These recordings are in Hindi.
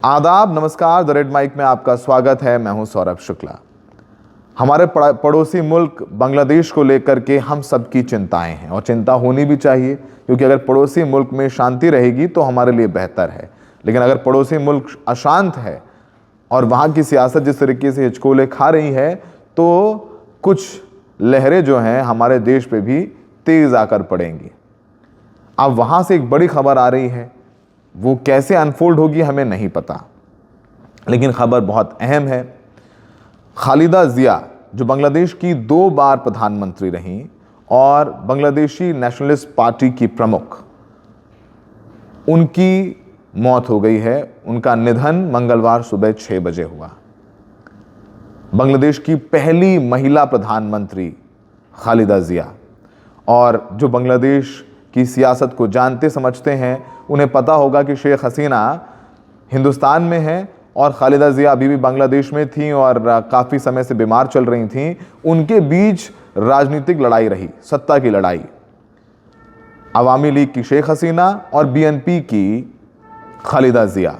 आदाब, नमस्कार। द रेड माइक में आपका स्वागत है। मैं हूं सौरभ शुक्ला। हमारे पड़ोसी मुल्क बांग्लादेश को लेकर के हम सबकी चिंताएं हैं और चिंता होनी भी चाहिए, क्योंकि अगर पड़ोसी मुल्क में शांति रहेगी तो हमारे लिए बेहतर है। लेकिन अगर पड़ोसी मुल्क अशांत है और वहाँ की सियासत जिस तरीके से हिचकोले खा रही है, तो कुछ लहरें जो हैं हमारे देश पे भी तेज़ आकर पड़ेंगी। अब वहाँ से एक बड़ी खबर आ रही है, वो कैसे अनफोल्ड होगी हमें नहीं पता, लेकिन खबर बहुत अहम है। खालिदा जिया, जो बांग्लादेश की 2 बार प्रधानमंत्री रहीं और बांग्लादेशी नेशनलिस्ट पार्टी की प्रमुख, उनकी मौत हो गई है। उनका निधन मंगलवार सुबह 6 बजे हुआ। बांग्लादेश की पहली महिला प्रधानमंत्री खालिदा जिया, और जो बांग्लादेश की सियासत को जानते समझते हैं उन्हें पता होगा कि शेख हसीना हिंदुस्तान में है और खालिदा जिया अभी भी बांग्लादेश में थी और काफ़ी समय से बीमार चल रही थीं। उनके बीच राजनीतिक लड़ाई रही, सत्ता की लड़ाई। अवामी लीग की शेख हसीना और बीएनपी की खालिदा जिया।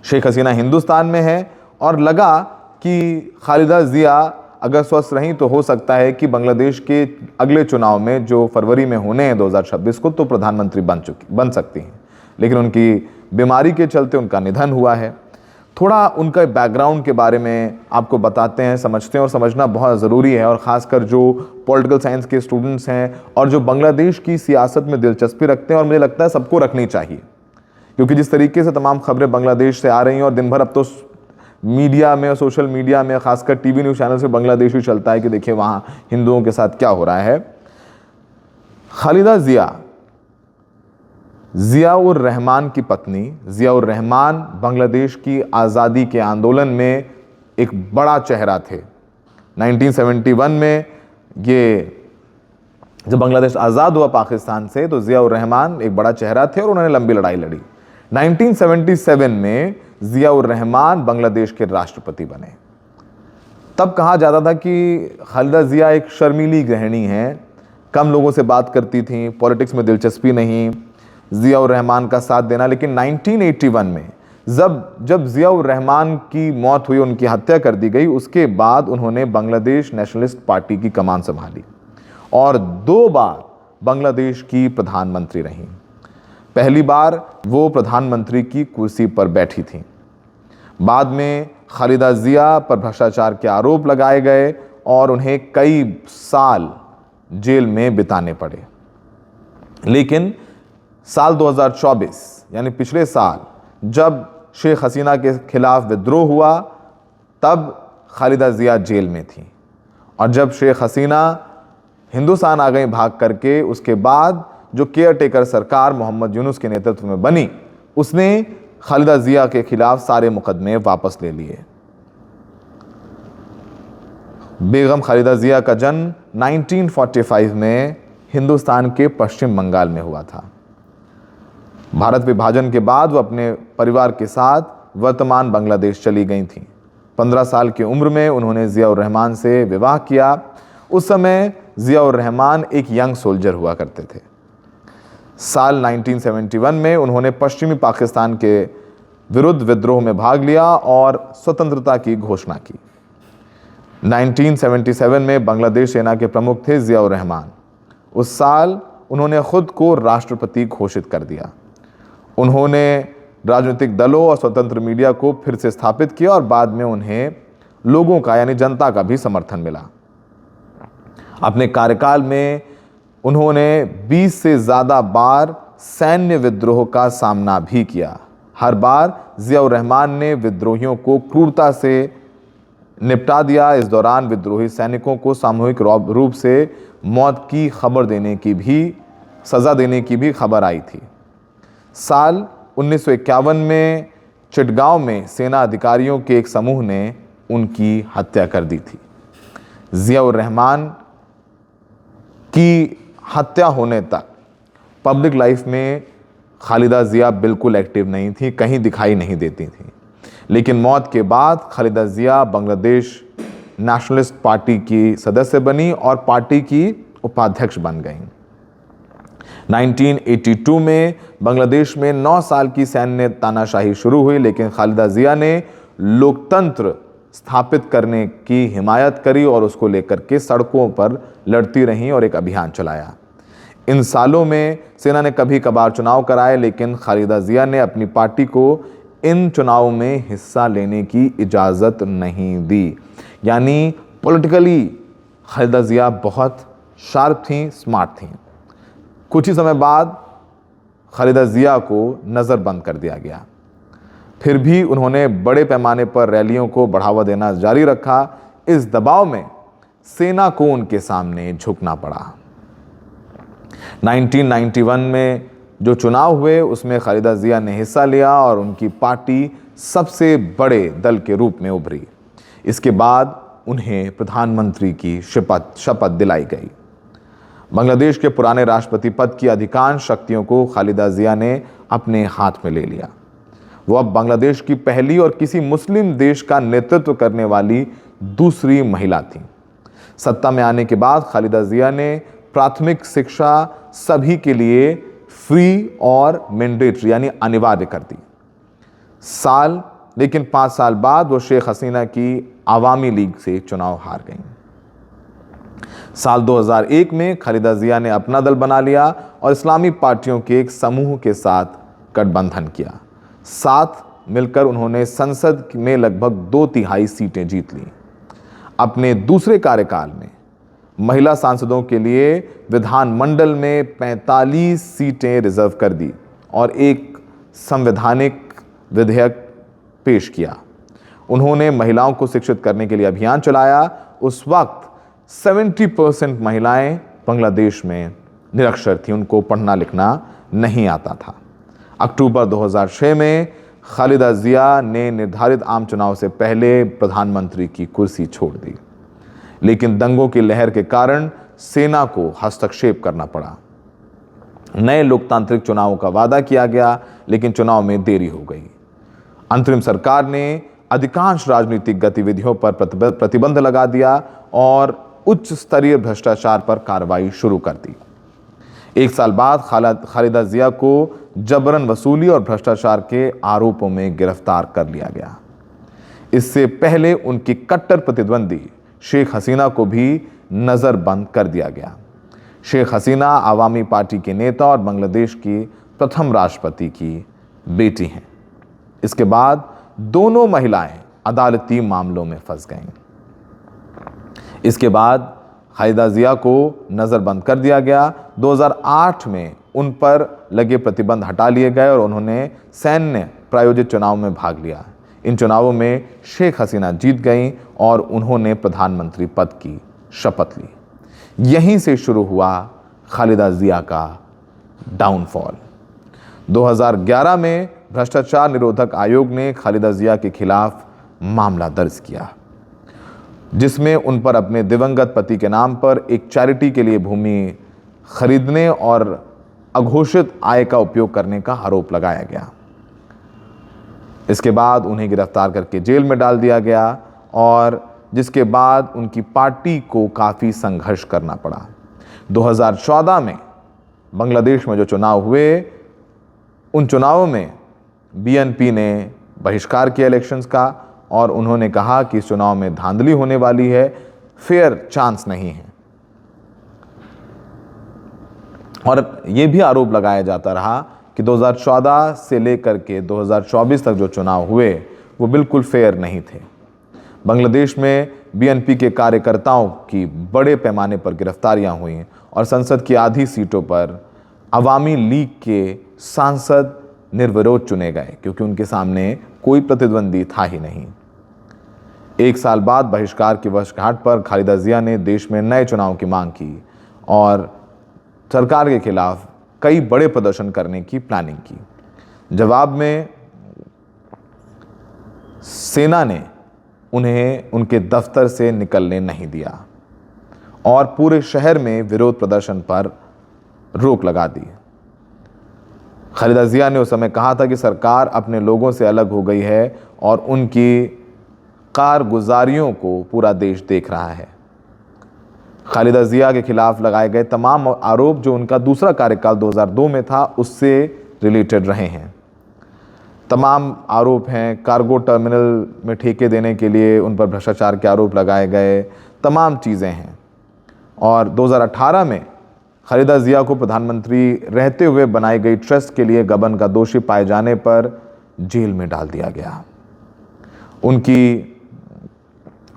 शेख हसीना हिंदुस्तान में है और लगा कि खालिदा जिया अगर स्वस्थ रहीं तो हो सकता है कि बांग्लादेश के अगले चुनाव में जो फरवरी में होने हैं 2026 को, तो प्रधानमंत्री बन सकती हैं। लेकिन उनकी बीमारी के चलते उनका निधन हुआ है। थोड़ा उनका बैकग्राउंड के बारे में आपको बताते हैं, समझते हैं, और समझना बहुत ज़रूरी है। और ख़ासकर जो पॉलिटिकल साइंस के स्टूडेंट्स हैं और जो बांग्लादेश की सियासत में दिलचस्पी रखते हैं, और मुझे लगता है सबको रखनी चाहिए, क्योंकि जिस तरीके से तमाम खबरें बांग्लादेश से आ रही हैं और दिन भर अब तो मीडिया में और सोशल मीडिया में, खासकर टीवी न्यूज़ चैनल से बांग्लादेश ही चलता है कि देखिए वहाँ हिंदुओं के साथ क्या हो रहा है। खालिदा जिया, जियाउर रहमान की पत्नी। जियाउर रहमान बांग्लादेश की आज़ादी के आंदोलन में एक बड़ा चेहरा थे। 1971 में ये जब बांग्लादेश आज़ाद हुआ पाकिस्तान से, तो जियाउर रहमान एक बड़ा चेहरा थे और उन्होंने लंबी लड़ाई लड़ी। 1977 में जियाउर रहमान बांग्लादेश के राष्ट्रपति बने। तब कहा जाता था कि खालिदा जिया एक शर्मीली गृहिणी हैं, कम लोगों से बात करती थीं, पॉलिटिक्स में दिलचस्पी नहीं, जियाउर रहमान का साथ देना। लेकिन 1981 में जब जियाउर रहमान की मौत हुई, उनकी हत्या कर दी गई, उसके बाद उन्होंने बांग्लादेश नेशनलिस्ट पार्टी की कमान संभाली और 2 बार बांग्लादेश की प्रधानमंत्री रहीं। पहली बार वो प्रधानमंत्री की कुर्सी पर बैठी थीं। बाद में खालिदा जिया पर भ्रष्टाचार के आरोप लगाए गए और उन्हें कई साल जेल में बिताने पड़े। लेकिन साल 2024 यानी पिछले साल, जब शेख हसीना के खिलाफ विद्रोह हुआ, तब खालिदा जिया जेल में थी। और जब शेख हसीना हिंदुस्तान आ गई भाग करके, उसके बाद जो केयर टेकर सरकार मोहम्मद यूनुस के नेतृत्व में बनी, उसने खालिदा जिया के खिलाफ सारे मुकदमे वापस ले लिए। बेगम खालिदा जिया का जन्म 1945 में हिंदुस्तान के पश्चिम बंगाल में हुआ था। भारत विभाजन के बाद वो अपने परिवार के साथ वर्तमान बांग्लादेश चली गई थीं। 15 साल की उम्र में उन्होंने जियाउर रहमान से विवाह किया। उस समय जियाउर रहमान एक यंग सोल्जर हुआ करते थे। साल 1971 में उन्होंने पश्चिमी पाकिस्तान के विरुद्ध विद्रोह में भाग लिया और स्वतंत्रता की घोषणा की। 1977 में बांग्लादेश सेना के प्रमुख थे जियाउर रहमान। उस साल उन्होंने खुद को राष्ट्रपति घोषित कर दिया। उन्होंने राजनीतिक दलों और स्वतंत्र मीडिया को फिर से स्थापित किया और बाद में उन्हें लोगों का यानी जनता का भी समर्थन मिला। अपने कार्यकाल में उन्होंने 20 से ज़्यादा बार सैन्य विद्रोह का सामना भी किया। हर बार जियाउर रहमान ने विद्रोहियों को क्रूरता से निपटा दिया। इस दौरान विद्रोही सैनिकों को सामूहिक रूप से मौत की खबर देने की भी, सज़ा देने की भी खबर आई थी। साल 1951 में चिटगांव में सेना अधिकारियों के एक समूह ने उनकी हत्या कर दी थी। जियाउर रहमान की हत्या होने तक पब्लिक लाइफ में खालिदा जिया बिल्कुल एक्टिव नहीं थी, कहीं दिखाई नहीं देती थी। लेकिन मौत के बाद खालिदा जिया बांग्लादेश नेशनलिस्ट पार्टी की सदस्य बनी और पार्टी की उपाध्यक्ष बन गईं। 1982 में बांग्लादेश में 9 साल की सैन्य तानाशाही शुरू हुई, लेकिन खालिदा जिया ने लोकतंत्र स्थापित करने की हिमायत करी और उसको लेकर के सड़कों पर लड़ती रहीं और एक अभियान चलाया। इन सालों में सेना ने कभी कभार चुनाव कराए, लेकिन खालिदा जिया ने अपनी पार्टी को इन चुनावों में हिस्सा लेने की इजाज़त नहीं दी। यानी पॉलिटिकली खालिदा जिया बहुत शार्प थीं, स्मार्ट थीं। कुछ ही समय बाद खालिदा जिया को नज़रबंद कर दिया गया। फिर भी उन्होंने बड़े पैमाने पर रैलियों को बढ़ावा देना जारी रखा। इस दबाव में सेना को उनके सामने झुकना पड़ा। 1991 में जो चुनाव हुए उसमें खालिदा जिया ने हिस्सा लिया और उनकी पार्टी सबसे बड़े दल के रूप में उभरी। इसके बाद उन्हें प्रधानमंत्री की शपथ दिलाई गई। बांग्लादेश के पुराने राष्ट्रपति पद की अधिकांश शक्तियों को खालिदा जिया ने अपने हाथ में ले लिया। वो अब बांग्लादेश की पहली और किसी मुस्लिम देश का नेतृत्व करने वाली दूसरी महिला थीं। सत्ता में आने के बाद खालिदा जिया ने प्राथमिक शिक्षा सभी के लिए फ्री और मैंडेटरी यानी अनिवार्य कर दी। लेकिन 5 साल बाद वो शेख हसीना की आवामी लीग से चुनाव हार गईं। साल 2001 में खालिदा जिया ने अपना दल बना लिया और इस्लामी पार्टियों के एक समूह के साथ गठबंधन किया। साथ मिलकर उन्होंने संसद में लगभग 2/3 सीटें जीत लीं। अपने दूसरे कार्यकाल में महिला सांसदों के लिए विधानमंडल में 45 सीटें रिजर्व कर दी और एक संवैधानिक विधेयक पेश किया। उन्होंने महिलाओं को शिक्षित करने के लिए अभियान चलाया। उस वक्त 70% महिलाएं बांग्लादेश में निरक्षर थीं, उनको पढ़ना लिखना नहीं आता था। अक्टूबर 2006 में खालिदा जिया ने निर्धारित आम चुनाव से पहले प्रधानमंत्री की कुर्सी छोड़ दी, लेकिन दंगों की लहर के कारण सेना को हस्तक्षेप करना पड़ा। नए लोकतांत्रिक चुनावों का वादा किया गया, लेकिन चुनाव में देरी हो गई। अंतरिम सरकार ने अधिकांश राजनीतिक गतिविधियों पर प्रतिबंध लगा दिया और उच्च स्तरीय भ्रष्टाचार पर कार्रवाई शुरू कर दी। 1 साल बाद खालिदा जिया को जबरन वसूली और भ्रष्टाचार के आरोपों में गिरफ्तार कर लिया गया। इससे पहले उनकी कट्टर प्रतिद्वंदी शेख हसीना को भी नज़रबंद कर दिया गया। शेख हसीना आवामी पार्टी के नेता और बांग्लादेश की प्रथम राष्ट्रपति की बेटी हैं। इसके बाद दोनों महिलाएं अदालती मामलों में फंस गईं। इसके बाद खालिदा जिया को नज़रबंद कर दिया गया। 2008 में उन पर लगे प्रतिबंध हटा लिए गए और उन्होंने सैन्य प्रायोजित चुनाव में भाग लिया। इन चुनावों में शेख हसीना जीत गईं और उन्होंने प्रधानमंत्री पद की शपथ ली। यहीं से शुरू हुआ खालिदा जिया का डाउनफॉल। 2011 में भ्रष्टाचार निरोधक आयोग ने खालिदा जिया के खिलाफ मामला दर्ज किया, जिसमें उन पर अपने दिवंगत पति के नाम पर एक चैरिटी के लिए भूमि खरीदने और अघोषित आय का उपयोग करने का आरोप लगाया गया। इसके बाद उन्हें गिरफ्तार करके जेल में डाल दिया गया और जिसके बाद उनकी पार्टी को काफ़ी संघर्ष करना पड़ा। 2014 में बांग्लादेश में जो चुनाव हुए, उन चुनावों में बीएनपी ने बहिष्कार किया इलेक्शंस का और उन्होंने कहा कि इस चुनाव में धांधली होने वाली है, फेयर चांस नहीं है। और यह भी आरोप लगाया जाता रहा कि 2014 से लेकर के 2024 तक जो चुनाव हुए वो बिल्कुल फेयर नहीं थे। बांग्लादेश में बीएनपी के कार्यकर्ताओं की बड़े पैमाने पर गिरफ्तारियां हुई और संसद की आधी सीटों पर अवामी लीग के सांसद निर्विरोध चुने गए, क्योंकि उनके सामने कोई प्रतिद्वंदी था ही नहीं। 1 साल बाद बहिष्कार की वर्षगांठ पर खालिदा जिया ने देश में नए चुनाव की मांग की और सरकार के खिलाफ कई बड़े प्रदर्शन करने की प्लानिंग की। जवाब में सेना ने उन्हें उनके दफ्तर से निकलने नहीं दिया और पूरे शहर में विरोध प्रदर्शन पर रोक लगा दी। खालिदा जिया ने उस समय कहा था कि सरकार अपने लोगों से अलग हो गई है और उनकी कारगुजारियों को पूरा देश देख रहा है। खालिदा जिया के खिलाफ लगाए गए तमाम आरोप जो उनका दूसरा कार्यकाल 2002 में था उससे रिलेटेड रहे हैं। तमाम आरोप हैं, कार्गो टर्मिनल में ठेके देने के लिए उन पर भ्रष्टाचार के आरोप लगाए गए, तमाम चीज़ें हैं। और 2018 में खालिदा जिया को प्रधानमंत्री रहते हुए बनाई गई ट्रस्ट के लिए गबन का दोषी पाए जाने पर जेल में डाल दिया गया। उनकी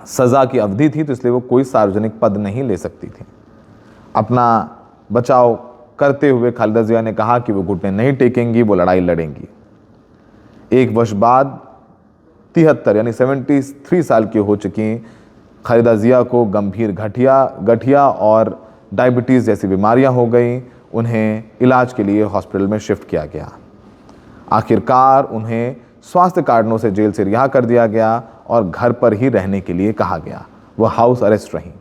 सज़ा की अवधि थी तो इसलिए वो कोई सार्वजनिक पद नहीं ले सकती थी। अपना बचाव करते हुए खालिदा जिया ने कहा कि वो घुटने नहीं टेकेंगी, वो लड़ाई लड़ेंगी। एक वर्ष बाद 73 यानी 73 साल की हो चुकी खालिदा जिया को गंभीर गठिया और डायबिटीज़ जैसी बीमारियां हो गई। उन्हें इलाज के लिए हॉस्पिटल में शिफ्ट किया गया। आखिरकार उन्हें स्वास्थ्य कारणों से जेल से रिहा कर दिया गया और घर पर ही रहने के लिए कहा गया। वह हाउस अरेस्ट रहीं।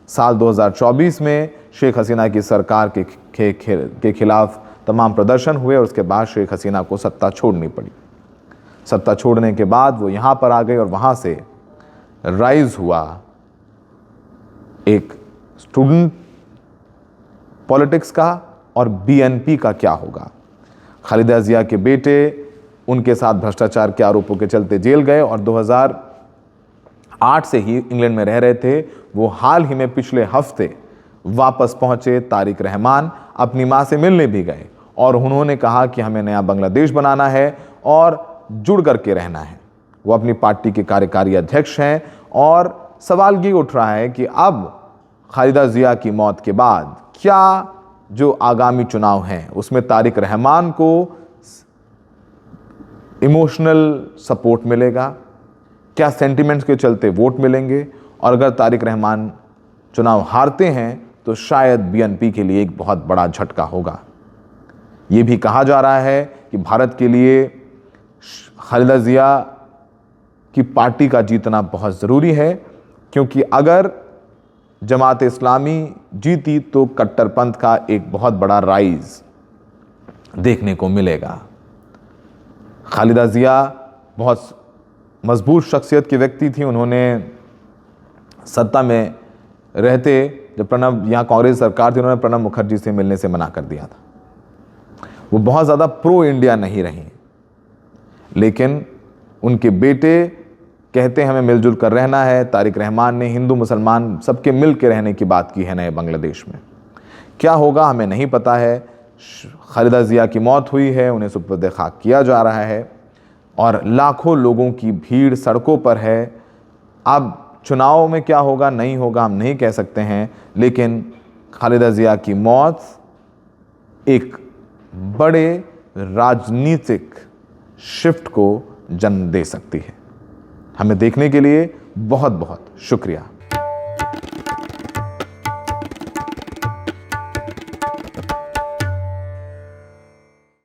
साल 2024 में शेख हसीना की सरकार के खिलाफ तमाम प्रदर्शन हुए और उसके बाद शेख हसीना को सत्ता छोड़नी पड़ी। सत्ता छोड़ने के बाद वो यहाँ पर आ गई और वहाँ से राइज हुआ एक स्टूडेंट पॉलिटिक्स का और बीएनपी का क्या होगा। खालिदा जिया के बेटे उनके साथ भ्रष्टाचार के आरोपों के चलते जेल गए और 2008 से ही इंग्लैंड में रह रहे थे। वो हाल ही में पिछले हफ्ते वापस पहुंचे। तारिक रहमान अपनी मां से मिलने भी गए और उन्होंने कहा कि हमें नया बांग्लादेश बनाना है और जुड़ करके रहना है। वो अपनी पार्टी के कार्यकारी अध्यक्ष हैं और सवाल ये उठ रहा है कि अब खालिदा जिया की मौत के बाद क्या जो आगामी चुनाव हैं उसमें तारिक रहमान को इमोशनल सपोर्ट मिलेगा, क्या सेंटिमेंट्स के चलते वोट मिलेंगे, और अगर तारिक रहमान चुनाव हारते हैं तो शायद बीएनपी के लिए एक बहुत बड़ा झटका होगा। ये भी कहा जा रहा है कि भारत के लिए खालिदा जिया की पार्टी का जीतना बहुत ज़रूरी है, क्योंकि अगर जमात इस्लामी जीती तो कट्टरपंथ का एक बहुत बड़ा राइज देखने को मिलेगा। खालिदा जिया बहुत मजबूत शख्सियत की व्यक्ति थी। उन्होंने सत्ता में रहते जब यहाँ कांग्रेस सरकार थी, उन्होंने प्रणब मुखर्जी से मिलने से मना कर दिया था। वो बहुत ज़्यादा प्रो इंडिया नहीं रही, लेकिन उनके बेटे कहते हैं हमें मिलजुल कर रहना है। तारिक रहमान ने हिंदू मुसलमान सबके मिल के रहने की बात की है नए बांग्लादेश में। क्या होगा हमें नहीं पता है। खालिदा जिया की मौत हुई है, उन्हें सुपुर्द खाक किया जा रहा है और लाखों लोगों की भीड़ सड़कों पर है। अब चुनाव में क्या होगा नहीं होगा हम नहीं कह सकते हैं, लेकिन खालिदा जिया की मौत एक बड़े राजनीतिक शिफ्ट को जन्म दे सकती है। हमें देखने के लिए बहुत बहुत शुक्रिया।